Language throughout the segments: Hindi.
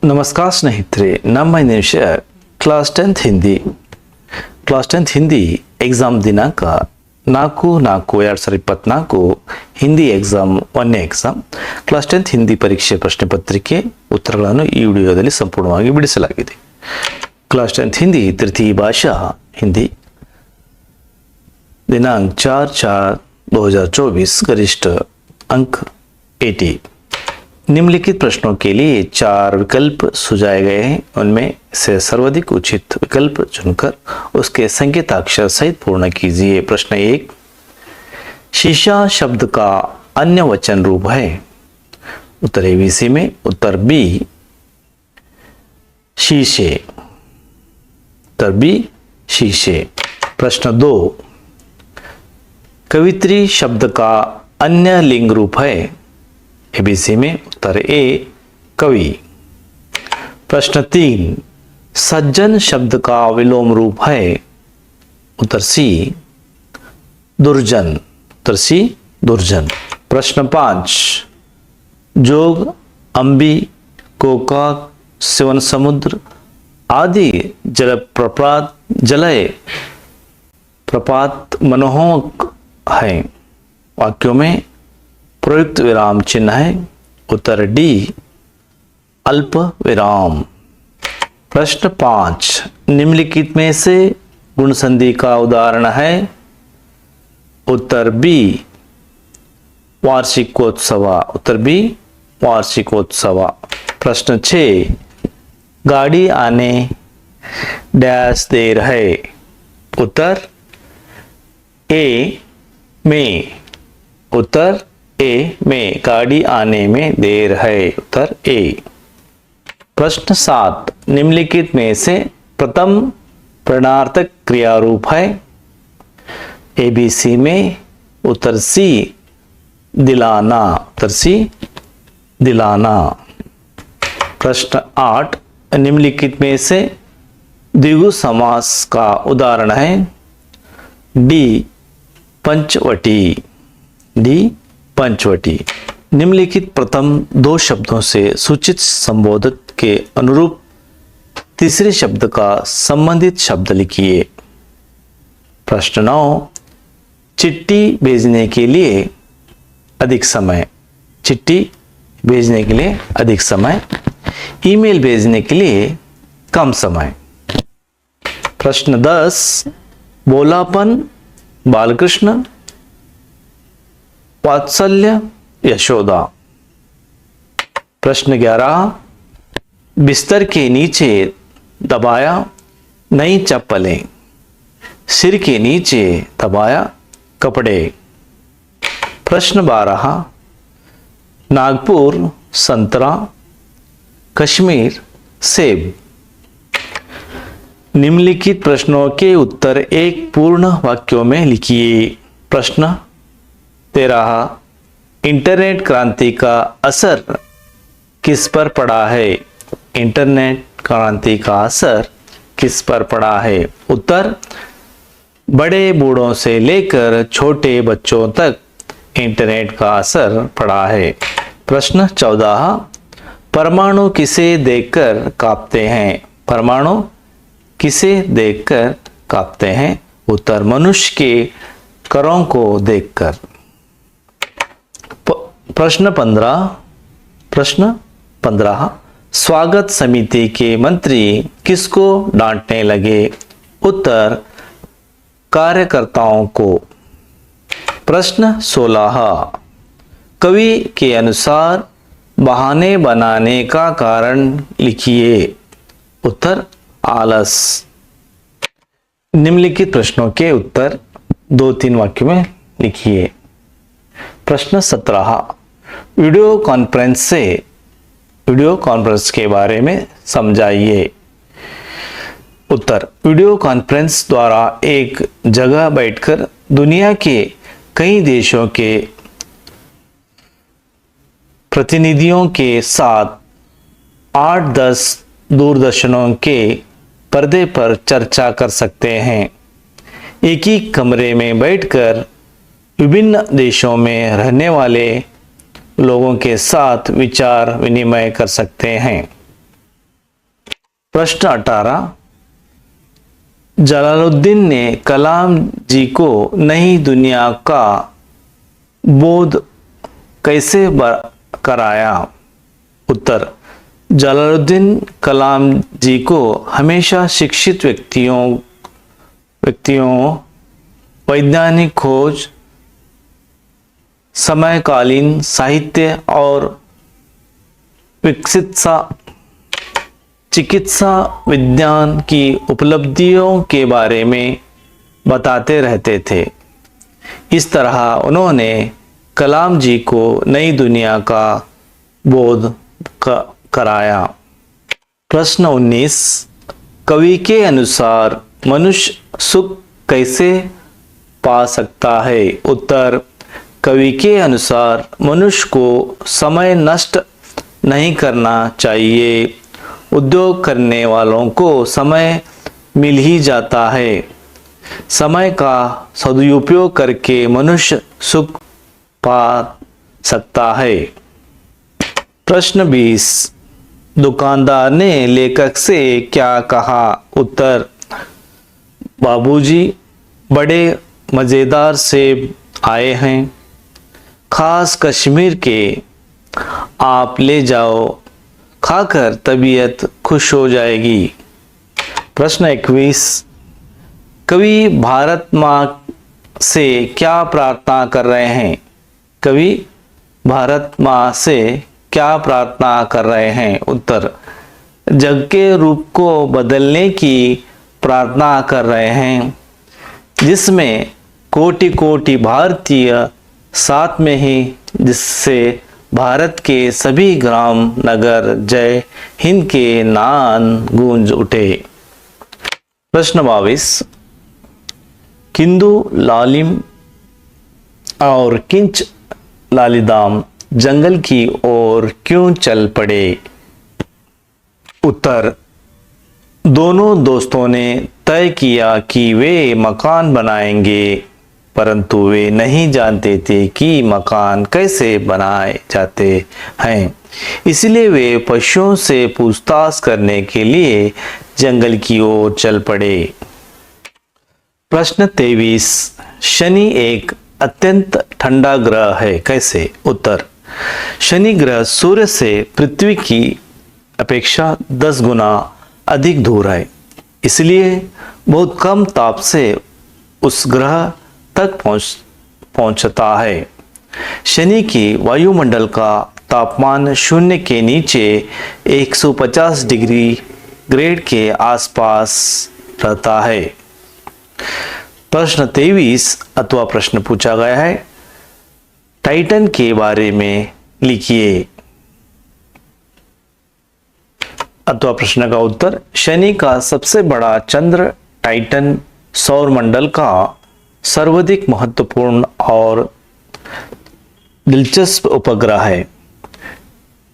ನಮಸ್ಕಾರ ಸ್ನೇಹಿತರೆ, ನಮ್ಮ ವಿಷಯ ಕ್ಲಾಸ್ 10th ಹಿಂದಿ ಎಕ್ಸಾಮ್ ದಿನಾಂಕ 4/4/2024 ಹಿಂದಿ ಎಕ್ಸಾಮ್ ಒಂದನೇ ಎಕ್ಸಾಮ್ ಕ್ಲಾಸ್ 10th ಹಿಂದಿ ಪರೀಕ್ಷೆ ಪ್ರಶ್ನೆ ಪತ್ರಿಕೆ ಉತ್ತರಗಳನ್ನು ಈ ವಿಡಿಯೋದಲ್ಲಿ ಸಂಪೂರ್ಣವಾಗಿ ಬಿಡಿಸಲಾಗಿದೆ. ಕ್ಲಾಸ್ 10th ಹಿಂದಿ तृतीय भाषा हिंदी दिनांक 4/4/2024 गरिष्ठ अंक 80. निम्नलिखित प्रश्नों के लिए 4 विकल्प सुझाए गए हैं. उनमें से सर्वाधिक उचित विकल्प चुनकर उसके संकेताक्षर सहित पूर्ण कीजिए. प्रश्न 1. शीशा शब्द का अन्य वचन रूप है. उत्तर ABC में. उत्तर B शीशे. उत्तर B शीशे. प्रश्न 2. कवित्री शब्द का अन्य लिंग रूप है. ABC में. उत्तर A कवि. प्रश्न 3. सज्जन शब्द का विलोम रूप है. उत्तर C दुर्जन. उत्तर C दुर्जन. प्रश्न 5. जोग, अंबी, गोकाक, शिवन समुद्र आदि जलय प्रपात मनोहक है. वाक्यों में प्रयुक्त विराम चिन्ह है. उत्तर D अल्प विराम. प्रश्न 5. निम्नलिखित में से गुण संधि का उदाहरण है. उत्तर B वार्षिकोत्सव. उत्तर B वार्षिकोत्सव. प्रश्न 6. गाड़ी आने डैश देर है. उत्तर A में. उत्तर A में गाड़ी आने में देर है. उत्तर A. प्रश्न 7. निम्नलिखित में से प्रथम प्रश्नार्थक क्रिया रूप है. ABC में. उत्तर C दिलाना. उत्तर C दिलाना. प्रश्न 8. निम्नलिखित में से द्विगु समास का उदाहरण है. D पंचवटी. D पंचवटी. निम्नलिखित प्रथम 2 शब्दों से सूचित संबोधित के अनुरूप तीसरे शब्द का संबंधित शब्द लिखिए. प्रश्न 9. चिट्ठी भेजने के लिए अधिक समय. चिट्ठी भेजने के लिए अधिक समय. ईमेल भेजने के लिए कम समय. प्रश्न 10. बोलापन बालकृष्ण, वात्सल्य यशोदा. प्रश्न 11. बिस्तर के नीचे दबाया नई चप्पलें. सिर के नीचे दबाया कपड़े. प्रश्न 12. नागपुर संतरा, कश्मीर सेब. निम्नलिखित प्रश्नों के उत्तर एक पूर्ण वाक्यों में लिखिए. प्रश्न 13. इंटरनेट क्रांति का असर किस पर पड़ा है. इंटरनेट क्रांति का असर किस पर पड़ा है. उत्तर बड़े बूढ़ों से लेकर छोटे बच्चों तक इंटरनेट का असर पड़ा है. प्रश्न 14. परमाणु किसे देखकर कांपते हैं. परमाणु किसे देखकर कांपते हैं. उत्तर मनुष्य के करों को देखकर. प्रश्न 15. स्वागत समिति के मंत्री किसको डांटने लगे. उत्तर कार्यकर्ताओं को. प्रश्न 16. कवि के अनुसार बहाने बनाने का कारण लिखिए. उत्तर आलस. निम्नलिखित प्रश्नों के उत्तर 2-3 वाक्यों में लिखिए. प्रश्न 17. वीडियो कॉन्फ्रेंस के बारे में समझाइए. उत्तर वीडियो कॉन्फ्रेंस द्वारा एक जगह बैठकर दुनिया के कई देशों के प्रतिनिधियों के साथ 8-10 दूरदर्शनों के पर्दे पर चर्चा कर सकते हैं. एक ही कमरे में बैठकर विभिन्न देशों में रहने वाले लोगों के साथ विचार विनिमय कर सकते हैं. प्रश्न 18, जलालुद्दीन ने कलाम जी को नई दुनिया का बोध कैसे कराया? उत्तर, जलालुद्दीन कलाम जी को हमेशा शिक्षित व्यक्तियों वैज्ञानिक खोज, समकालीन साहित्य और चिकित्सा विज्ञान की उपलब्धियों के बारे में बताते रहते थे। इस तरह उन्होंने कलाम जी को नई दुनिया का बोध कराया। प्रश्न 19, कवि के अनुसार मनुष्य सुख कैसे पा सकता है? उत्तर, कवि के अनुसार मनुष्य को समय नष्ट नहीं करना चाहिए। उद्योग करने वालों को समय मिल ही जाता है। समय का सदुपयोग करके मनुष्य सुख पा सकता है। प्रश्न 20, दुकानदार ने लेखक से क्या कहा? उत्तर, बाबूजी, बड़े मज़ेदार सेब आए हैं, खास कश्मीर के, आप ले जाओ, खाकर तबीयत खुश हो जाएगी। प्रश्न 21, कवि भारत माँ से क्या प्रार्थना कर रहे हैं? कवि भारत माँ से क्या प्रार्थना कर रहे हैं? उत्तर, जग के रूप को बदलने की प्रार्थना कर रहे हैं, जिसमें कोटि कोटि भारतीय साथ में ही, जिससे भारत के सभी ग्राम नगर जय हिंद के नान गूंज उठे। प्रश्न 22, किंदु लालिम और किंच लालिदाम जंगल की ओर क्यों चल पड़े? उत्तर, दोनों दोस्तों ने तय किया कि वे मकान बनाएंगे, परंतु वे नहीं जानते थे कि मकान कैसे बनाए जाते हैं। इसलिए वे पशुओं से पूछताछ करने के लिए जंगल की ओर चल पड़े। प्रश्न 23, शनि एक अत्यंत ठंडा ग्रह है, कैसे? उत्तर, शनि ग्रह सूर्य से पृथ्वी की अपेक्षा 10 गुना अधिक दूर है, इसलिए बहुत कम ताप से उस ग्रह तक पहुंचता है। शनि की वायुमंडल का तापमान शून्य के नीचे 150 डिग्री ग्रेड के आसपास रहता है। प्रश्न 23 अथवा प्रश्न पूछा गया है, टाइटन के बारे में लिखिए। अथवा प्रश्न का उत्तर, शनि का सबसे बड़ा चंद्र टाइटन सौरमंडल का सर्वाधिक महत्वपूर्ण और दिलचस्प उपग्रह है।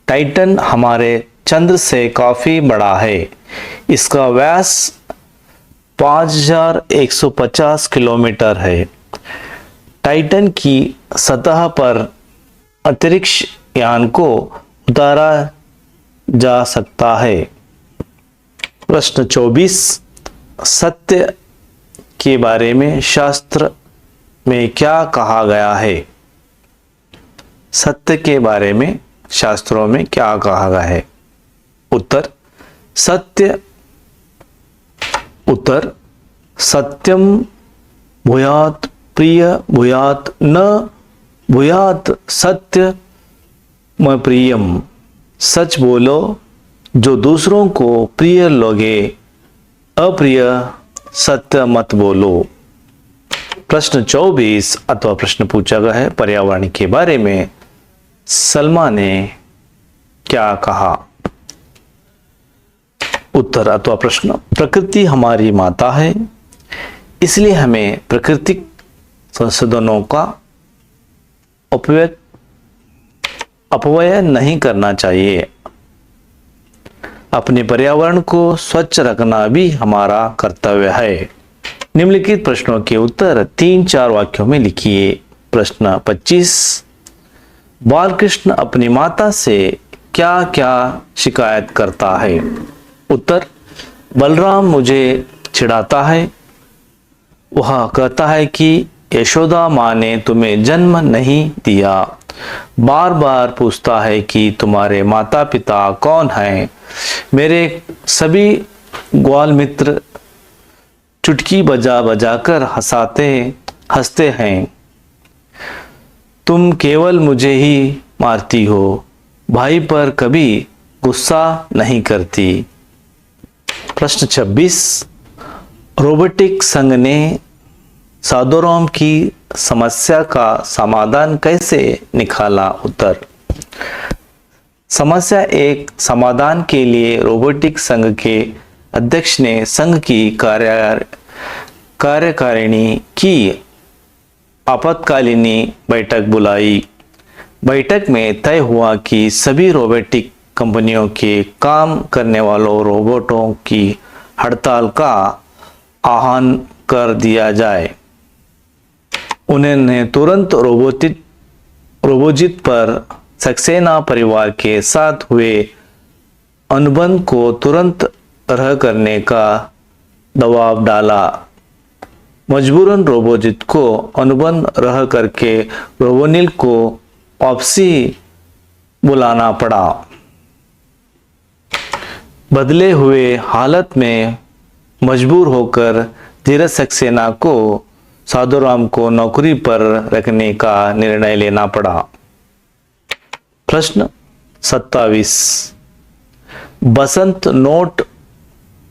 टाइटन हमारे चंद्र से काफी बड़ा है। इसका व्यास 5150 किलोमीटर है। टाइटन की सतह पर अंतरिक्ष यान को उतारा जा सकता है। प्रश्न 24, सत्य के बारे में शास्त्र में क्या कहा गया है? सत्य के बारे में शास्त्रों में क्या कहा गया है? उत्तर, सत्यम भूयात प्रिय भूयात न भूयात सत्य म प्रियम। सच बोलो जो दूसरों को प्रिय लगे, अप्रिय सत्य मत बोलो। प्रश्न 24 अथवा प्रश्न पूछा गया है, पर्यावरण के बारे में सलमा ने क्या कहा? उत्तर अथवा प्रश्न, प्रकृति हमारी माता है, इसलिए हमें प्राकृतिक संसाधनों का अपव्यय नहीं करना चाहिए। अपने पर्यावरण को स्वच्छ रखना भी हमारा कर्तव्य है। निम्नलिखित प्रश्नों के उत्तर 3-4 वाक्यों में लिखिए। प्रश्न 25, बालकृष्ण अपनी माता से क्या क्या शिकायत करता है? उत्तर, बलराम मुझे चिढ़ाता है। वह कहता है कि यशोदा माँ ने तुम्हें जन्म नहीं दिया। बार बार पूछता है कि तुम्हारे माता पिता कौन हैं। मेरे सभी ग्वाल मित्र चुटकी बजा बजा कर हंसते हैं। तुम केवल मुझे ही मारती हो, भाई पर कभी गुस्सा नहीं करती। प्रश्न 26, रोबोटिक संघ ने सादोराम की समस्या का समाधान कैसे निकाला? उत्तर, समस्या एक समाधान के लिए रोबोटिक संघ के अध्यक्ष ने संघ की कार्यकारिणी की आपातकालीन बैठक बुलाई। बैठक में तय हुआ कि सभी रोबोटिक कंपनियों के काम करने वालों रोबोटों की हड़ताल का आह्वान कर दिया जाए। उन्होंने तुरंत रोबोजित पर सक्सेना परिवार के साथ हुए अनुबंध को तुरंत रद्द करने का दबाव डाला। मजबूरन रोबोजित को अनुबंध रद्द करके रोबोनिल को वापसी बुलाना पड़ा। बदले हुए हालत में मजबूर होकर धीरज सक्सेना को सादोराम को नौकरी पर रखने का निर्णय लेना पड़ा। प्रश्न 27, बसंत नोट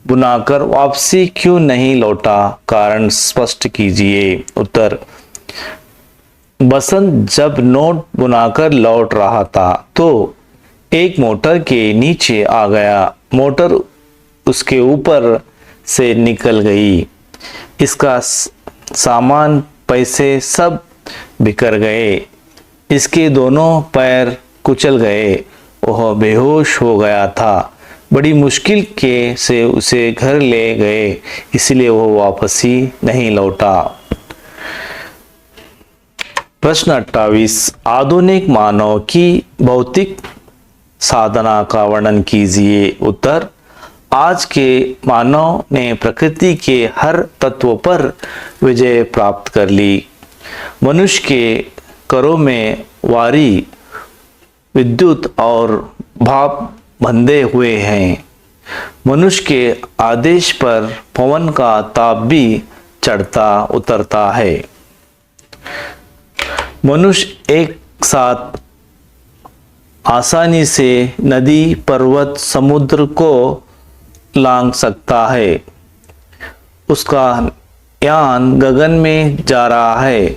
बुनाकर वापसी क्यों नहीं लौटा? कारण स्पष्ट कीजिए। उत्तर, बसंत जब नोट बुनाकर लौट रहा था तो एक मोटर के नीचे आ गया। मोटर उसके ऊपर से निकल गई। इसका सामान, पैसे सब बिखर गए। इसके दोनों पैर कुचल गए। वह बेहोश हो गया था। बड़ी मुश्किल के से उसे घर ले गए, इसलिए वह वापस ही नहीं लौटा। प्रश्न 28, आधुनिक मानव की भौतिक साधना का वर्णन कीजिए। उत्तर, आज के मानव ने प्रकृति के हर तत्व पर विजय प्राप्त कर ली। मनुष्य के करों में वारी, विद्युत और भाप बंधे हुए हैं। मनुष्य के आदेश पर पवन का ताप भी चढ़ता उतरता है। मनुष्य एक साथ आसानी से नदी, पर्वत, समुद्र को लांघ सकता है। उसका यान गगन में जा रहा है।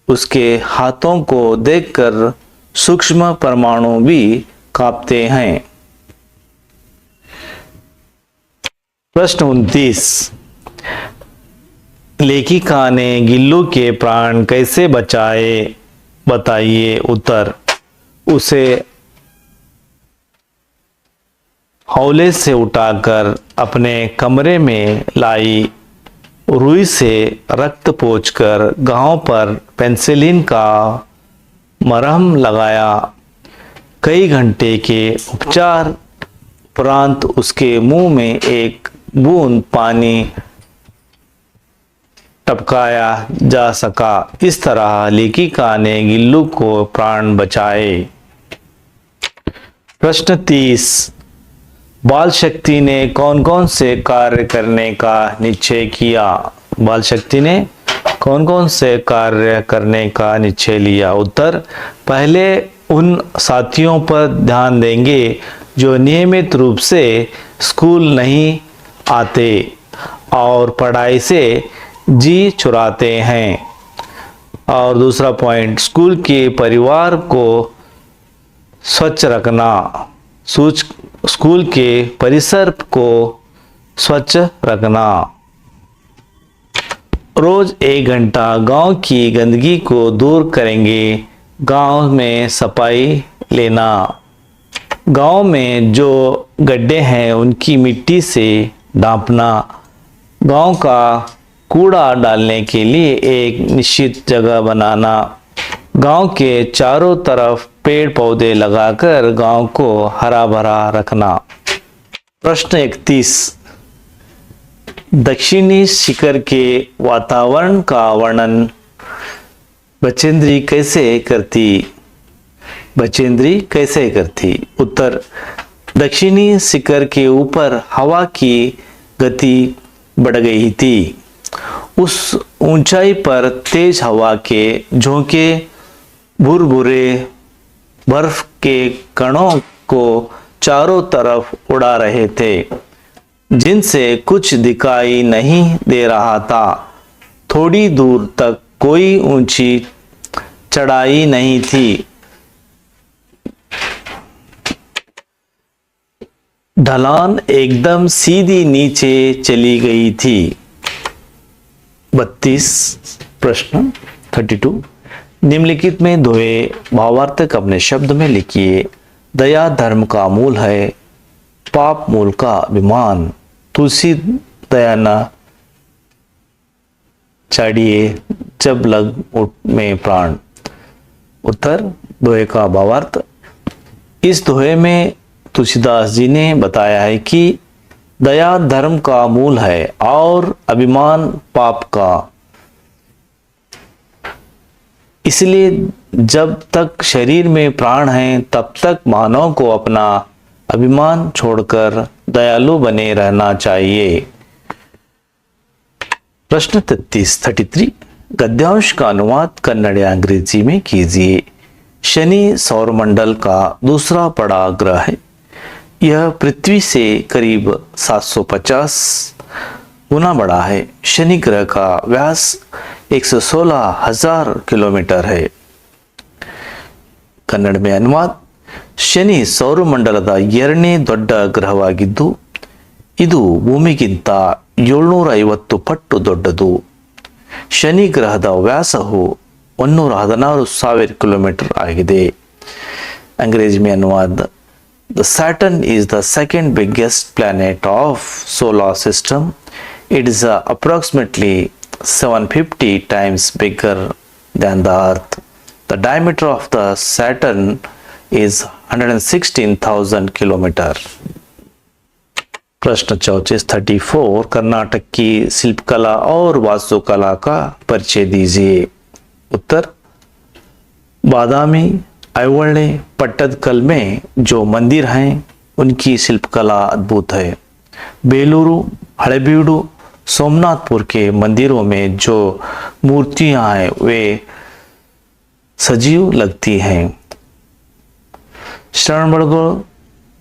उसके हाथों को देखकर सूक्ष्म परमाणु भी कांपते हैं। प्रश्न 29, लेखिका ने गिल्लू के प्राण कैसे बचाए? बताइए। उत्तर, उसे हौले से उठाकर अपने कमरे में लाई। रुई से रक्त पोंछकर घाव पर पेनिसिलिन का मरहम लगाया। कई घंटे के उपचार उपरांत उसके मुंह में एक बूंद पानी टपकाया जा सका। इस तरह लेखिका ने गिल्लू को प्राण बचाए। प्रश्न 30, बाल शक्ति ने कौन कौन से कार्य करने का निश्चय किया? बाल शक्ति ने कौन कौन से कार्य करने का निश्चय लिया? उत्तर, पहले उन साथियों पर ध्यान देंगे जो नियमित रूप से स्कूल नहीं आते और पढ़ाई से जी चुराते हैं। और दूसरा पॉइंट, स्कूल के परिवार को स्वच्छ रखना। स्कूल के परिसर को स्वच्छ रखना। रोज 1 घंटा गांव की गंदगी को दूर करेंगे। गांव में सफाई लेना। गांव में जो गड्ढे हैं उनकी मिट्टी से ढांपना। गांव का कूड़ा डालने के लिए एक निश्चित जगह बनाना। गांव के चारों तरफ पेड़ पौधे लगाकर गांव को हरा भरा रखना। प्रश्न 31, दक्षिणी शिखर के वातावरण का वर्णन बचेंद्री कैसे करती? बचेंद्री कैसे करती? उत्तर, दक्षिणी शिखर के ऊपर हवा की गति बढ़ गई थी। उस ऊंचाई पर तेज हवा के झोंके भुरभुरे बर्फ के कणों को चारों तरफ उड़ा रहे थे, जिनसे कुछ दिखाई नहीं दे रहा था। थोड़ी दूर तक कोई ऊंची चढ़ाई नहीं थी। ढलान एकदम सीधी नीचे चली गई थी। 32 प्रश्न 32 निम्नलिखित में दोहे भावार्थक अपने शब्द में लिखिए। दया धर्म का मूल है, पाप मूल का अभिमान। तुलसी दया न चाड़िए, जब लग उठ में प्राण। उत्तर, दोहे का भावार्थ। इस दोहे में तुलसीदास जी ने बताया है कि दया धर्म का मूल है और अभिमान पाप का। इसलिए जब तक शरीर में प्राण है तब तक मानव को अपना अभिमान छोड़कर दयालु बने रहना चाहिए। प्रश्न 33 गद्यांश का अनुवाद कन्नड़ या अंग्रेजी में कीजिए। शनि सौरमंडल का दूसरा बड़ा ग्रह है। यह पृथ्वी से करीब 750 गुना बड़ा है। शनि ग्रह का व्यास 116,000 किलोमीटर है। ಕನ್ನಡ में अनुवाद। ಶನಿ ಸೌರಮಂಡಲದ ಎರಡನೇ ದೊಡ್ಡ ಗ್ರಹವಾಗಿದ್ದು ಇದು ಭೂಮಿಗಿಂತ 750 ಪಟ್ಟು ದೊಡ್ಡದು. ಶನಿ ಗ್ರಹದ ವ್ಯಾಸವು 116,000 किलोमीटर ಆಗಿದೆ. अंग्रेजी में अनुवाद। The Saturn is the second biggest planet of solar system. It is approximately 750 times bigger than the Earth. The diameter of the Saturn is 116,000 kilometer. प्रश्न 34 कर्नाटक की शिल्पकला और वास्तुकला का परिचय दीजिए। उत्तर, बादामी ऐवळे पट्टदकल में जो मंदिर हैं उनकी शिल्पकला अद्भुत है। बेलूरू हड़ेबीडू सोमनाथपुर के मंदिरों में जो मूर्तियां हैं वे सजीव लगती हैं। शरणबड़गोल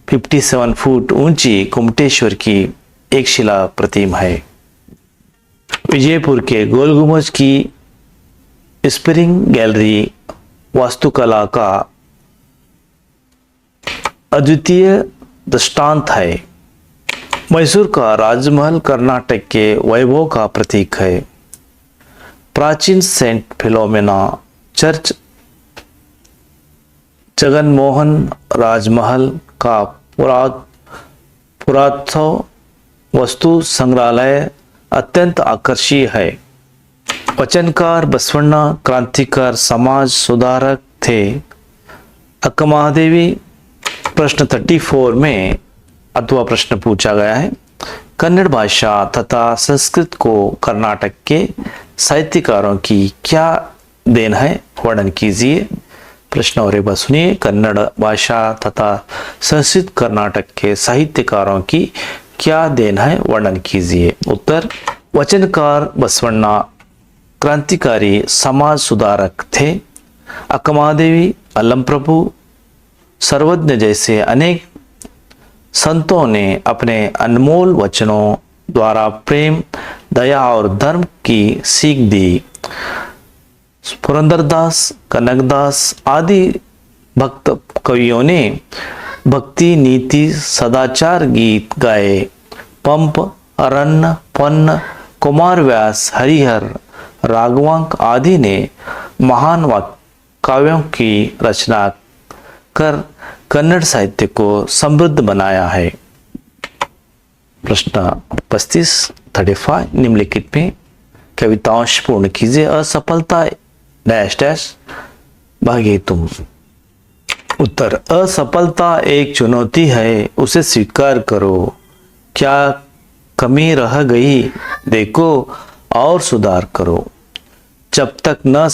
57 फुट ऊंची कुमटेश्वर की एक शिला प्रतिमा है। विजयपुर के गोल गुंबज की स्प्रिंग गैलरी वास्तुकला का अद्वितीय दृष्टांत है। मैसूर का राजमहल कर्नाटक के वैभव का प्रतीक है। प्राचीन सेंट फिलोमेना चर्च जगनमोहन राजमहल का पुरातत्व वस्तु संग्रहालय अत्यंत आकर्षीय है। वचनकार बसवण्ण क्रांतिकार समाज सुधारक थे। अक्कमहादेवी प्रश्न 34 में अथवा प्रश्न पूछा गया है। कन्नड़ भाषा तथा संस्कृत को कर्नाटक के साहित्यकारों की क्या देन है, वर्णन कीजिए। प्रश्न और एक बार सुनिए। कन्नड़ भाषा तथा संस्कृत कर्नाटक के साहित्यकारों की क्या देन है, वर्णन कीजिए। उत्तर, वचनकार बसवण्ण क्रांतिकारी समाज सुधारक थे। अक्कमहादेवी, अलमप्रभु, सर्वज्ञ जैसे अनेक संतों ने अपने अनमोल वचनों द्वारा प्रेम, दया और धर्म की सीख दी। पुरंदरदास, कनकदास आदि भक्त कवियों ने भक्ति, नीति, सदाचार गीत गाए। पंप, अरण्य, पन्न, कुमार व्यास, हरिहर, राघवांक आदि ने महान काव्यों की रचना कर कन्नड़ साहित्य को समृद्ध बनाया है। प्रश्न 35 निम्नलिखित में कवितांश पूर्ण कीजिए। असफलता डैश डैश भागे तुम। उत्तर, असफलता एक चुनौती है, उसे स्वीकार करो। क्या कमी रह गई देखो और सुधार करो। जब तक न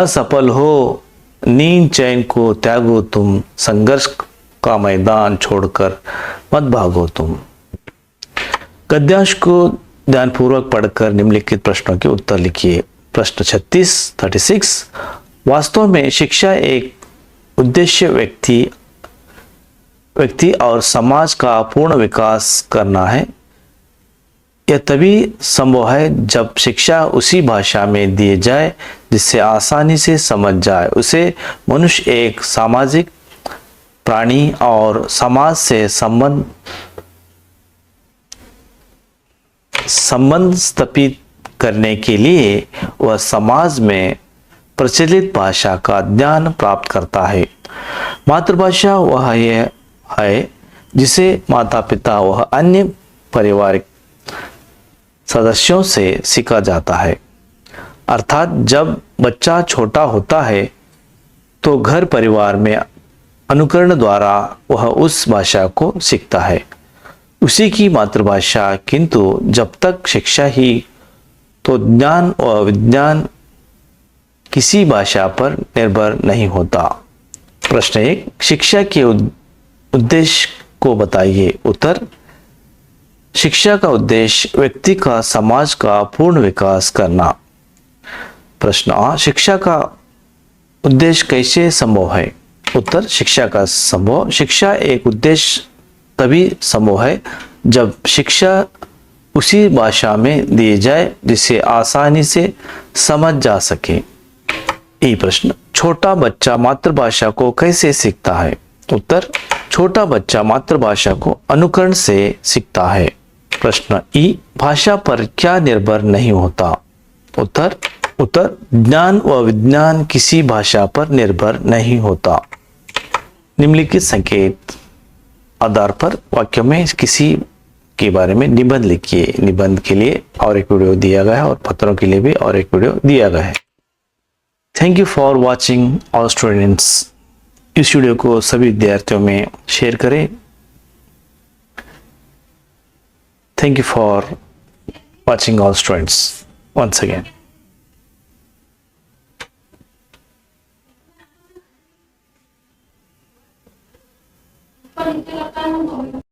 सफल हो नींद चैन को त्यागो तुम, संघर्ष का मैदान छोड़कर मत भागो तुम। गद्यांश को ध्यानपूर्वक पढ़कर निम्नलिखित प्रश्नों के उत्तर लिखिए। प्रश्न 36 वास्तव में शिक्षा एक उद्देश्य व्यक्ति और समाज का पूर्ण विकास करना है। यह तभी संभव है जब शिक्षा उसी भाषा में दिए जाए जिससे आसानी से समझ जाए उसे। मनुष्य एक सामाजिक प्राणी और समाज से संबंध स्थापित करने के लिए वह समाज में प्रचलित भाषा का ज्ञान प्राप्त करता है। मातृभाषा वह है जिसे माता पिता व अन्य पारिवारिक सदस्यों से सीखा जाता है। अर्थात जब बच्चा छोटा होता है तो घर परिवार में अनुकरण द्वारा वह उस भाषा को सीखता है, उसी की मातृभाषा। किंतु जब तक शिक्षा ही तो ज्ञान व विज्ञान किसी भाषा पर निर्भर नहीं होता। प्रश्न 1 शिक्षा के उद्देश्य को बताइए। उत्तर शिक्षा का उद्देश्य व्यक्ति का समाज का पूर्ण विकास करना। प्रश्न आ शिक्षा का उद्देश्य कैसे संभव है। उत्तर शिक्षा एक उद्देश्य तभी संभव है जब शिक्षा उसी भाषा में दी जाए जिसे आसानी से समझ जा सके। ये प्रश्न छोटा बच्चा मातृभाषा को कैसे सीखता है। उत्तर छोटा बच्चा मातृभाषा को अनुकरण से सीखता है। प्रश्न ई भाषा पर क्या निर्भर नहीं होता। उत्तर ज्ञान व विज्ञान किसी भाषा पर निर्भर नहीं होता। निम्नलिखित संकेत आधार पर वाक्य में किसी के बारे में निबंध लिखिए। निबंध के लिए और एक वीडियो दिया गया है और पत्रों के लिए भी और एक वीडियो दिया गया है। Thank you for watching all students. इस वीडियो को सभी विद्यार्थियों में शेयर करें। Thank you for watching all students once again.